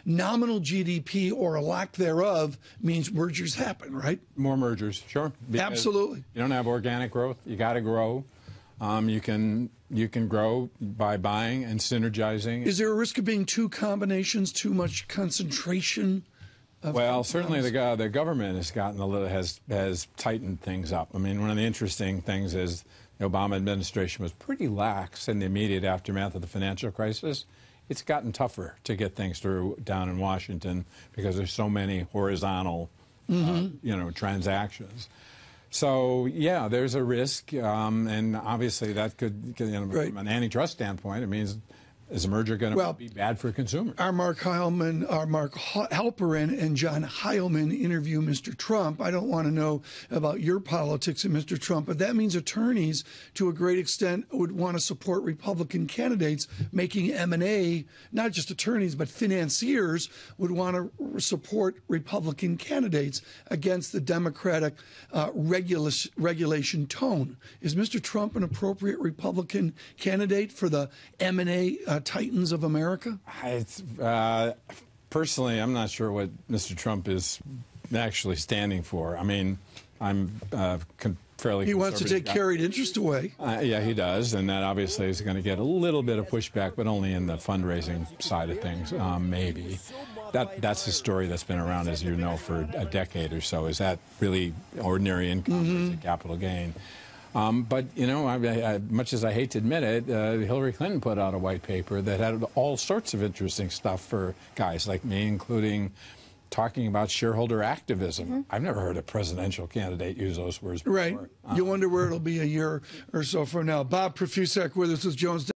Nominal GDP or a lack thereof means mergers happen, right? More mergers, sure. Absolutely. You don't have organic growth. You got to grow. You can grow by buying and synergizing. Is there a risk of being two combinations, too much concentration? Well, certainly the government has gotten a little has tightened things up. I mean, one of the interesting things is the Obama administration was pretty lax in the immediate aftermath of the financial crisis. It's gotten tougher to get things through down in Washington because there's so many horizontal, transactions. So, yeah, there's a risk, and obviously that could, right. From an antitrust standpoint, it means is a merger going to be bad for consumers? Our Mark Halperin and John Heilman interview Mr. Trump. I don't want to know about your politics and Mr. Trump, but that means attorneys, to a great extent, would want to support Republican candidates making M&A. Not just attorneys, but financiers would want to support Republican candidates against the Democratic regulation tone. Is Mr. Trump an appropriate Republican candidate for the M&A titans of America? Personally, I'm not sure what Mr. Trump is actually standing for. I mean, I'm fairly He wants to take carried interest away. Yeah, he does, and that obviously is going to get a little bit of pushback, but only in the fundraising side of things, maybe. That's a story that's been around, as you know, for a decade or so. Is that really ordinary income as a capital gain? But, much as I hate to admit it, Hillary Clinton put out a white paper that had all sorts of interesting stuff for guys like me, including talking about shareholder activism. I've never heard a presidential candidate use those words before. Right. You wonder where it'll be a year or so from now. Bob Profusek with us with Jones.